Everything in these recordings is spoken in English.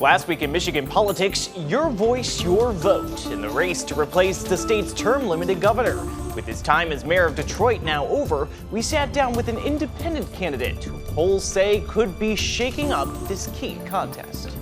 Last week in Michigan politics, your voice, your vote in the race to replace the state's term-limited governor. With his time as mayor of Detroit now over, we sat down with an independent candidate who polls say could be shaking up this key contest.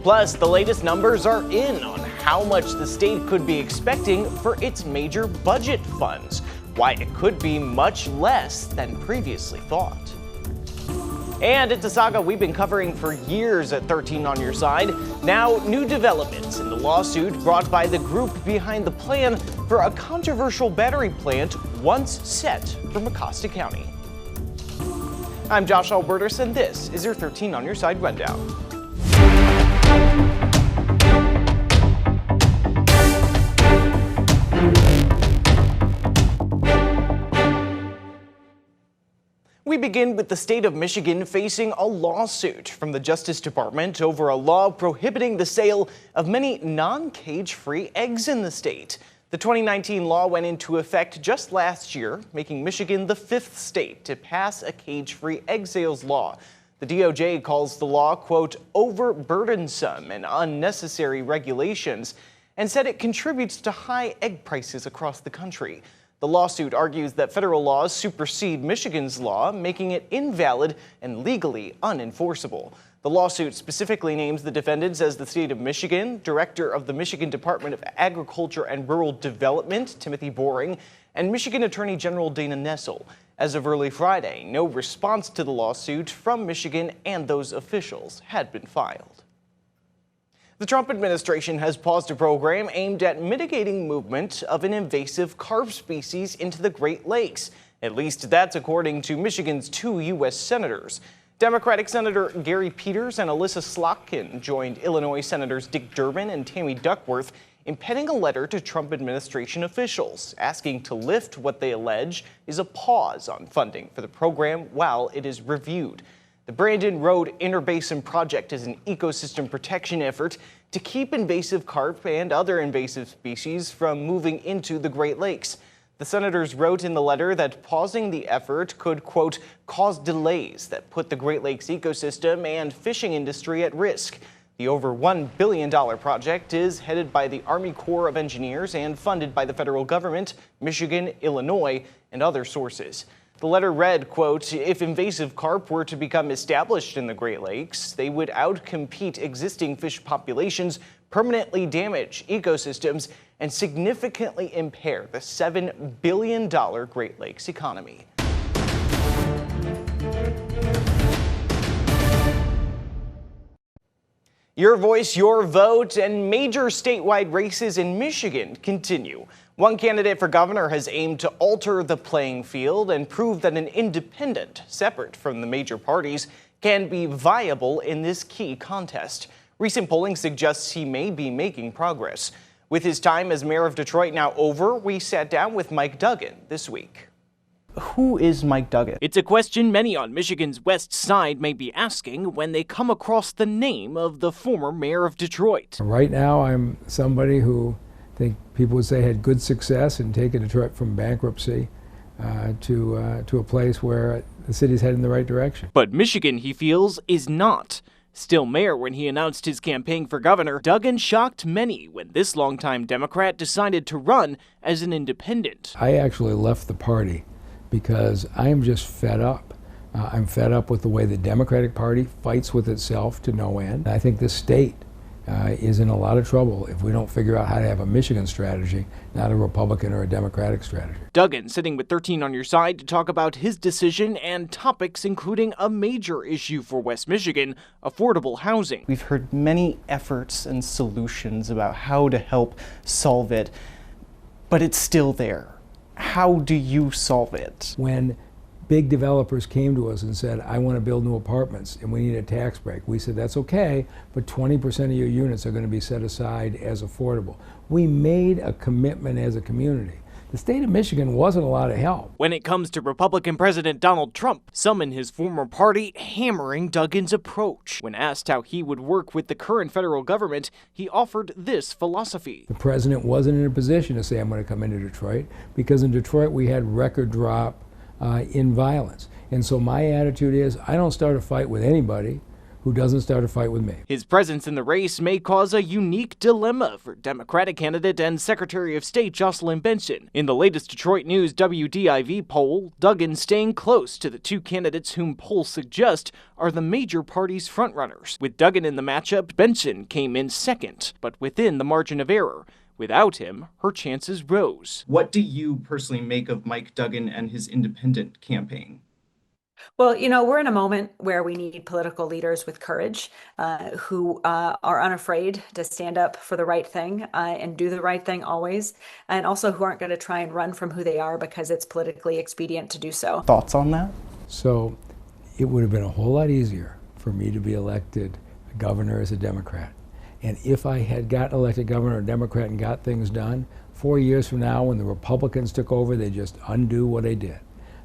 Plus, the latest numbers are in on how much the state could be expecting for its major budget funds, why it could be much less than previously thought. And it's a saga we've been covering for years at 13 on Your Side. Now, new developments in the lawsuit brought by the group behind the plan for a controversial battery plant once set for Mecosta County. I'm Josh Alburtus, and this is your 13 on Your Side rundown. We begin with the state of Michigan facing a lawsuit from the Justice Department over a law prohibiting the sale of many non-cage-free eggs in the state. The 2019 law went into effect just last year, making Michigan the fifth state to pass a cage-free egg sales law. The DOJ calls the law, quote, overburdensome and unnecessary regulations, and said it contributes to high egg prices across the country. The lawsuit argues that federal laws supersede Michigan's law, making it invalid and legally unenforceable. The lawsuit specifically names the defendants as the state of Michigan, Director of the Michigan Department of Agriculture and Rural Development, Timothy Boring, and Michigan Attorney General Dana Nessel. As of early Friday, no response to the lawsuit from Michigan and those officials had been filed. The Trump administration has paused a program aimed at mitigating movement of an invasive carp species into the Great Lakes. At least that's according to Michigan's two U.S. senators. Democratic Senator Gary Peters and Alyssa Slotkin joined Illinois Senators Dick Durbin and Tammy Duckworth in penning a letter to Trump administration officials, asking to lift what they allege is a pause on funding for the program while it is reviewed. The Brandon Road Interbasin Project is an ecosystem protection effort to keep invasive carp and other invasive species from moving into the Great Lakes. The senators wrote in the letter that pausing the effort could, quote, cause delays that put the Great Lakes ecosystem and fishing industry at risk. The over $1 billion project is headed by the Army Corps of Engineers and funded by the federal government, Michigan, Illinois, and other sources. The letter read, quote, if invasive carp were to become established in the Great Lakes, they would outcompete existing fish populations, permanently damage ecosystems, and significantly impair the $7 billion Great Lakes economy. Your voice, your vote, and major statewide races in Michigan continue. One candidate for governor has aimed to alter the playing field and prove that an independent, separate from the major parties, can be viable in this key contest. Recent polling suggests he may be making progress. With his time as mayor of Detroit now over, we sat down with Mike Duggan this week. Who is Mike Duggan? It's a question many on Michigan's west side may be asking when they come across the name of the former mayor of Detroit. Right now, I'm somebody who I think people would say had good success in taking Detroit from bankruptcy to a place where the city's heading in the right direction. But Michigan, he feels, is not. Still mayor when he announced his campaign for governor, Duggan shocked many when this longtime Democrat decided to run as an independent. I actually left the party because I'm just fed up. I'm fed up with the way the Democratic Party fights with itself to no end. I think this state is in a lot of trouble if we don't figure out how to have a Michigan strategy, not a Republican or a Democratic strategy. Duggan sitting with 13 on Your Side to talk about his decision and topics including a major issue for West Michigan, affordable housing. We've heard many efforts and solutions about how to help solve it, but it's still there. How do you solve it? When big developers came to us and said, I want to build new apartments and we need a tax break, we said, that's okay, but 20% of your units are going to be set aside as affordable. We made a commitment as a community. The state of Michigan wasn't a lot of help. When it comes to Republican President Donald Trump, some in his former party hammering Duggan's approach. When asked how he would work with the current federal government, he offered this philosophy. The president wasn't in a position to say, I'm going to come into Detroit, because in Detroit we had record drop in violence. And so my attitude is, I don't start a fight with anybody who doesn't start a fight with me. His presence in the race may cause a unique dilemma for Democratic candidate and Secretary of State Jocelyn Benson. In the latest Detroit News WDIV poll, Duggan staying close to the two candidates whom polls suggest are the major party's frontrunners. With Duggan in the matchup, Benson came in second, but within the margin of error. Without him, her chances rose. What do you personally make of Mike Duggan and his independent campaign? Well, we're in a moment where we need political leaders with courage, who are unafraid to stand up for the right thing and do the right thing always, and also who aren't going to try and run from who they are because it's politically expedient to do so. Thoughts on that? So it would have been a whole lot easier for me to be elected governor as a Democrat. And if I had gotten elected governor or Democrat and got things done, 4 years from now when the Republicans took over, they just undo what they did.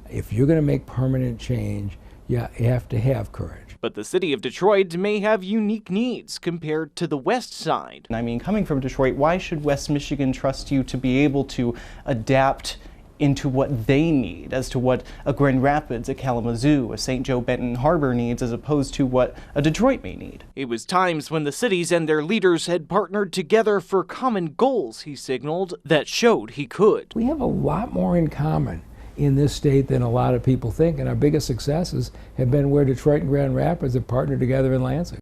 If you're going to make permanent change, you have to have courage. But the city of Detroit may have unique needs compared to the West Side. I mean, coming from Detroit, why should West Michigan trust you to be able to adapt into what they need as to what a Grand Rapids, a Kalamazoo, a St. Joe Benton Harbor needs as opposed to what a Detroit may need? It was times when the cities and their leaders had partnered together for common goals, he signaled, that showed he could. We have a lot more in common in this state than a lot of people think, and our biggest successes have been where Detroit and Grand Rapids have partnered together in Lansing.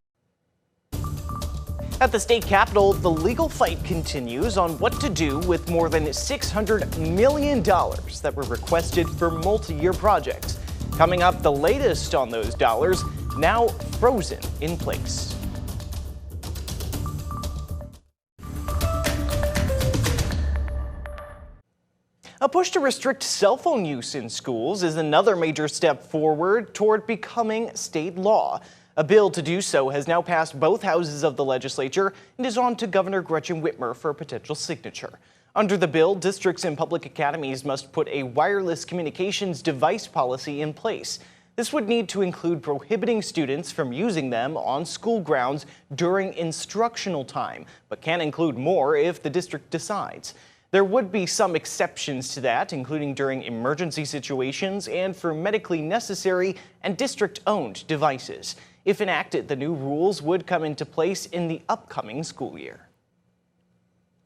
At the state capitol, the legal fight continues on what to do with more than $600 million that were requested for multi-year projects. Coming up, the latest on those dollars, now frozen in place. A push to restrict cell phone use in schools is another major step forward toward becoming state law. A bill to do so has now passed both houses of the legislature and is on to Governor Gretchen Whitmer for a potential signature. Under the bill, districts and public academies must put a wireless communications device policy in place. This would need to include prohibiting students from using them on school grounds during instructional time, but can include more if the district decides. There would be some exceptions to that, including during emergency situations and for medically necessary and district-owned devices. If enacted, the new rules would come into place in the upcoming school year.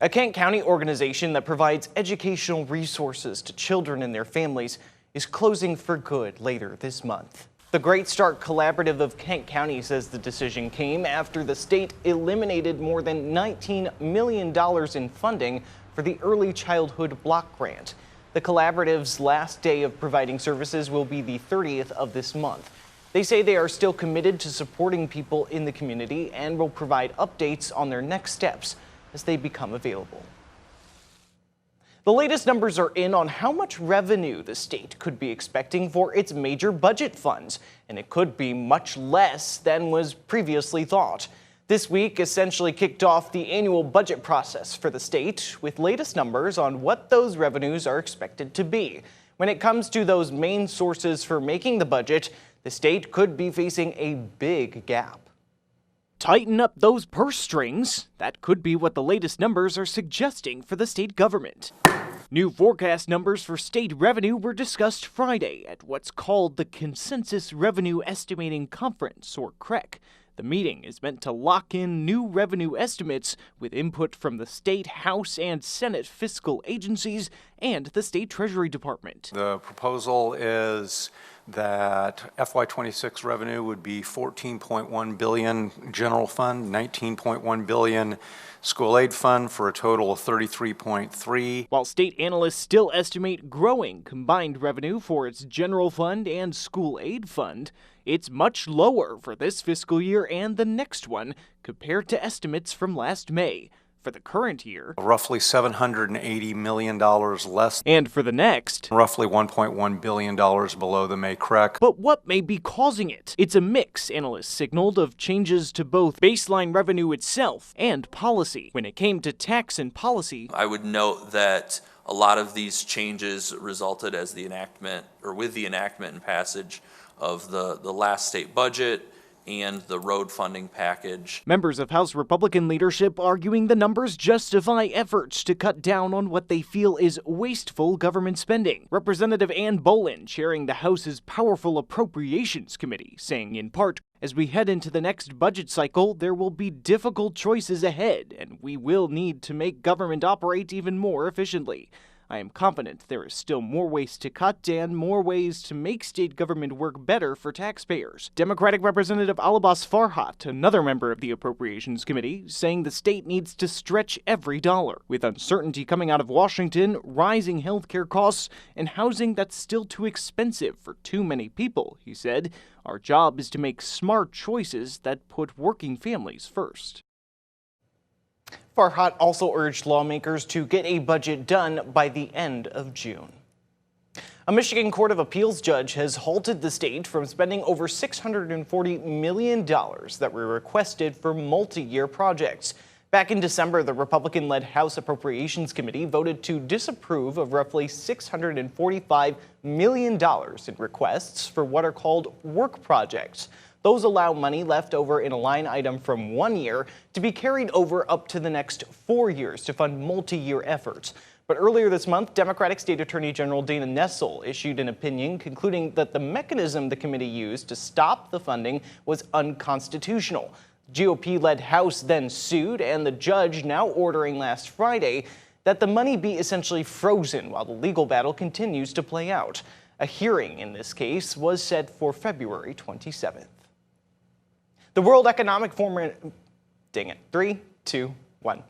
A Kent County organization that provides educational resources to children and their families is closing for good later this month. The Great Start Collaborative of Kent County says the decision came after the state eliminated more than $19 million in funding for the Early Childhood Block Grant. The collaborative's last day of providing services will be the 30th of this month. They say they are still committed to supporting people in the community and will provide updates on their next steps as they become available. The latest numbers are in on how much revenue the state could be expecting for its major budget funds, and it could be much less than was previously thought. This week essentially kicked off the annual budget process for the state with latest numbers on what those revenues are expected to be. When it comes to those main sources for making the budget, the state could be facing a big gap. Tighten up those purse strings. That could be what the latest numbers are suggesting for the state government. New forecast numbers for state revenue were discussed Friday at what's called the Consensus Revenue Estimating Conference, or CREC. The meeting is meant to lock in new revenue estimates with input from the state, House, and Senate fiscal agencies and the state Treasury Department. The proposal is that FY26 revenue would be $14.1 billion general fund, $19.1 billion school aid fund, for a total of $33.3. While state analysts still estimate growing combined revenue for its general fund and school aid fund, it's much lower for this fiscal year and the next one compared to estimates from last May. For the current year, roughly $780 million less. And for the next, roughly $1.1 billion below the May CREC. But what may be causing it? It's a mix, analysts signaled, of changes to both baseline revenue itself and policy. When it came to tax and policy, I would note that a lot of these changes resulted as the enactment, or with the enactment and passage of the last state budget and the road funding package. Members of House Republican leadership arguing the numbers justify efforts to cut down on what they feel is wasteful government spending. Representative Ann Bolin, chairing the House's powerful Appropriations Committee, saying in part, "As we head into the next budget cycle, there will be difficult choices ahead, and we will need to make government operate even more efficiently. I am confident there is still more ways to cut and more ways to make state government work better for taxpayers." Democratic Representative Alburtus Farhat, another member of the Appropriations Committee, saying the state needs to stretch every dollar. With uncertainty coming out of Washington, rising healthcare costs, and housing that's still too expensive for too many people, he said, "Our job is to make smart choices that put working families first." Farhat also urged lawmakers to get a budget done by the end of June. A Michigan Court of Appeals judge has halted the state from spending over $640 million that were requested for multi-year projects. Back in December, the Republican-led House Appropriations Committee voted to disapprove of roughly $645 million in requests for what are called work projects. Those allow money left over in a line item from 1 year to be carried over up to the next 4 years to fund multi-year efforts. But earlier this month, Democratic State Attorney General Dana Nessel issued an opinion concluding that the mechanism the committee used to stop the funding was unconstitutional. The GOP-led House then sued, and the judge now ordering last Friday that the money be essentially frozen while the legal battle continues to play out. A hearing in this case was set for February 27th. The World Economic Forum, 3, 2, 1.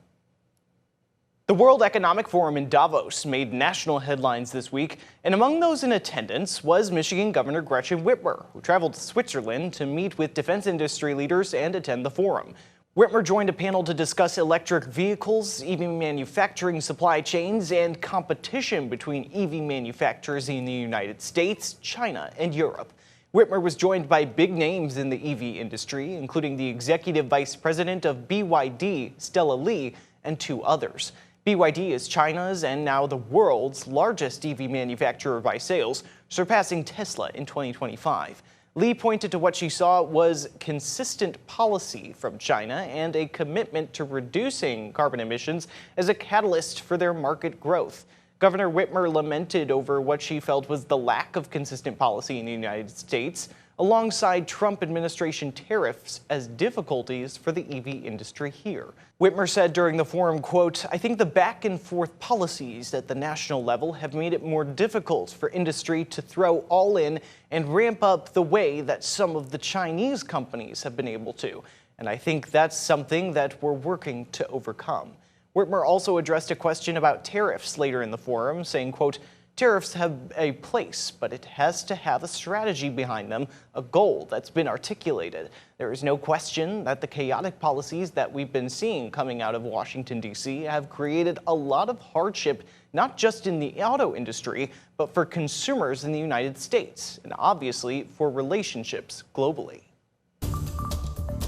The World Economic Forum in Davos made national headlines this week, and among those in attendance was Michigan Governor Gretchen Whitmer, who traveled to Switzerland to meet with defense industry leaders and attend the forum. Whitmer joined a panel to discuss electric vehicles, EV manufacturing supply chains, and competition between EV manufacturers in the United States, China, and Europe. Whitmer was joined by big names in the EV industry, including the executive vice president of BYD, Stella Lee, and 2 others. BYD is China's and now the world's largest EV manufacturer by sales, surpassing Tesla in 2025. Lee pointed to what she saw was consistent policy from China and a commitment to reducing carbon emissions as a catalyst for their market growth. Governor Whitmer lamented over what she felt was the lack of consistent policy in the United States, alongside Trump administration tariffs as difficulties for the EV industry here. Whitmer said during the forum, quote, "I think the back and forth policies at the national level have made it more difficult for industry to throw all in and ramp up the way that some of the Chinese companies have been able to. And I think that's something that we're working to overcome." Whitmer also addressed a question about tariffs later in the forum, saying, quote, "Tariffs have a place, but it has to have a strategy behind them, a goal that's been articulated. There is no question that the chaotic policies that we've been seeing coming out of Washington, D.C. have created a lot of hardship, not just in the auto industry, but for consumers in the United States, and obviously for relationships globally."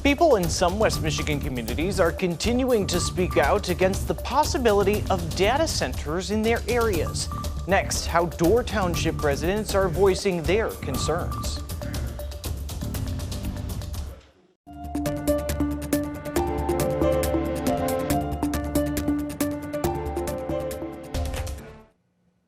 People in some West Michigan communities are continuing to speak out against the possibility of data centers in their areas. Next, how Door Township residents are voicing their concerns.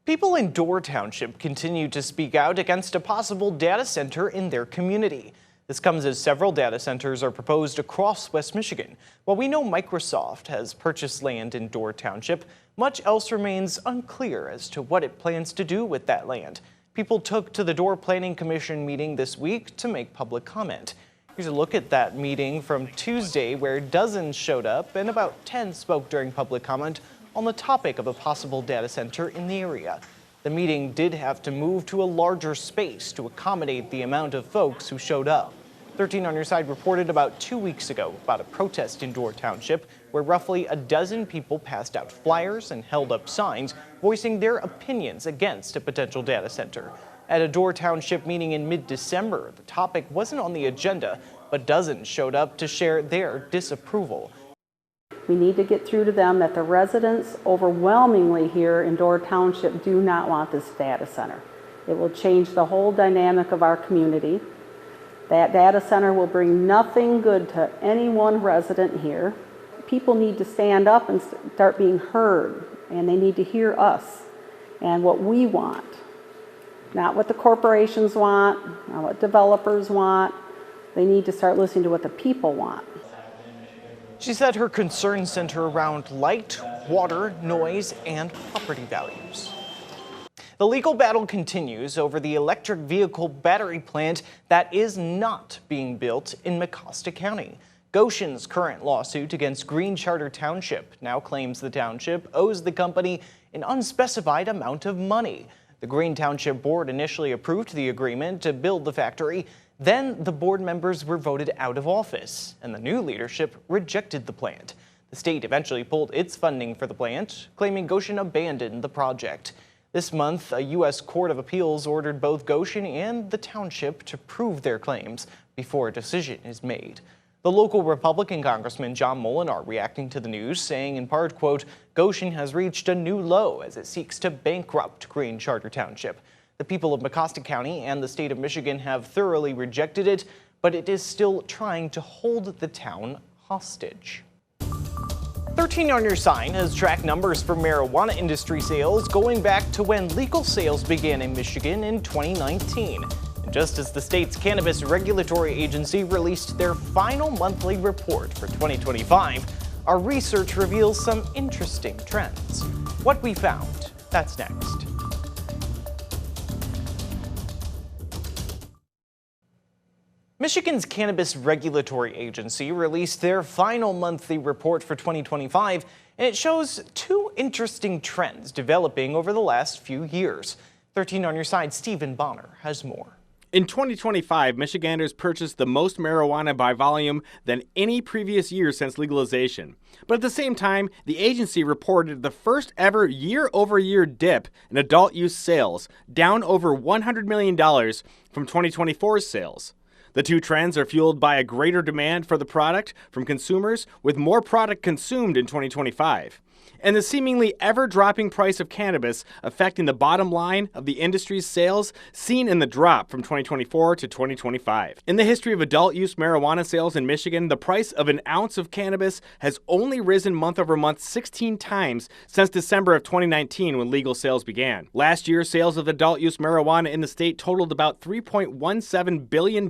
People in Door Township continue to speak out against a possible data center in their community. This comes as several data centers are proposed across West Michigan. While we know Microsoft has purchased land in Door Township, much else remains unclear as to what it plans to do with that land. People took to the Door Planning Commission meeting this week to make public comment. Here's a look at that meeting from Tuesday, where dozens showed up and about 10 spoke during public comment on the topic of a possible data center in the area. The meeting did have to move to a larger space to accommodate the amount of folks who showed up. 13 on Your Side reported about 2 weeks ago about a protest in Door Township where roughly a dozen people passed out flyers and held up signs voicing their opinions against a potential data center. At a Door Township meeting in mid-December, the topic wasn't on the agenda, but dozens showed up to share their disapproval. We need to get through to them that the residents overwhelmingly here in Door Township do not want this data center. It will change the whole dynamic of our community. That data center will bring nothing good to any one resident here. People need to stand up and start being heard, and they need to hear us and what we want. Not what the corporations want, not what developers want. They need to start listening to what the people want. She said her concerns center around light, water, noise, and property values. The legal battle continues over the electric vehicle battery plant that is not being built in Mecosta County. Goshen's current lawsuit against Green Charter Township now claims the township owes the company an unspecified amount of money. The Green Township Board initially approved the agreement to build the factory. Then the board members were voted out of office, and the new leadership rejected the plant. The state eventually pulled its funding for the plant, claiming Goshen abandoned the project. This month, a U.S. Court of Appeals ordered both Goshen and the township to prove their claims before a decision is made. The local Republican Congressman John Molinar reacting to the news, saying in part, quote, Goshen has reached a new low as it seeks to bankrupt Green Charter Township. The people of Mecosta County and the state of Michigan have thoroughly rejected it, but it is still trying to hold the town hostage. 13 on Your Side has tracked numbers for marijuana industry sales going back to when legal sales began in Michigan in 2019. And just as the state's cannabis regulatory agency released their final monthly report for 2025, our research reveals some interesting trends. What we found, that's next. Michigan's Cannabis Regulatory Agency released their final monthly report for 2025, and it shows two interesting trends developing over the last few years. 13 on Your Side, Stephen Bonner has more. In 2025, Michiganders purchased the most marijuana by volume than any previous year since legalization. But at the same time, the agency reported the first ever year-over-year dip in adult use sales, down over $100 million from 2024's sales. The two trends are fueled by a greater demand for the product from consumers, with more product consumed in 2025. And the seemingly ever-dropping price of cannabis affecting the bottom line of the industry's sales, seen in the drop from 2024 to 2025. In the history of adult-use marijuana sales in Michigan, the price of an ounce of cannabis has only risen month over month 16 times since December of 2019 when legal sales began. Last year, sales of adult-use marijuana in the state totaled about $3.17 billion,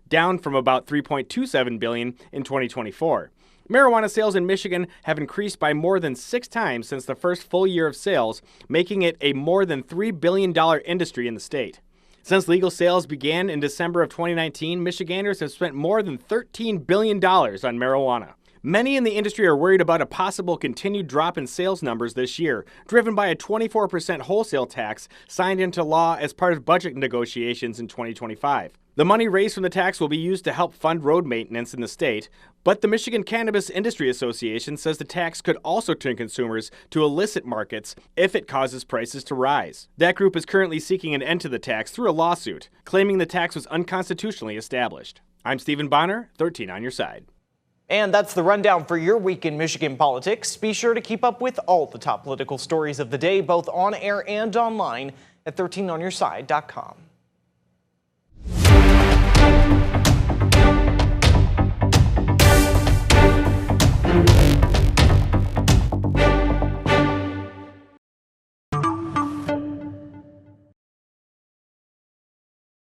down from about $3.27 billion in 2024. Marijuana sales in Michigan have increased by more than 6 times since the first full year of sales, making it a more than $3 billion industry in the state. Since legal sales began in December of 2019, Michiganders have spent more than $13 billion on marijuana. Many in the industry are worried about a possible continued drop in sales numbers this year, driven by a 24% wholesale tax signed into law as part of budget negotiations in 2025. The money raised from the tax will be used to help fund road maintenance in the state, but the Michigan Cannabis Industry Association says the tax could also turn consumers to illicit markets if it causes prices to rise. That group is currently seeking an end to the tax through a lawsuit, claiming the tax was unconstitutionally established. I'm Stephen Bonner, 13 on Your Side. And that's the rundown for your week in Michigan politics. Be sure to keep up with all the top political stories of the day, both on air and online at 13onyourside.com.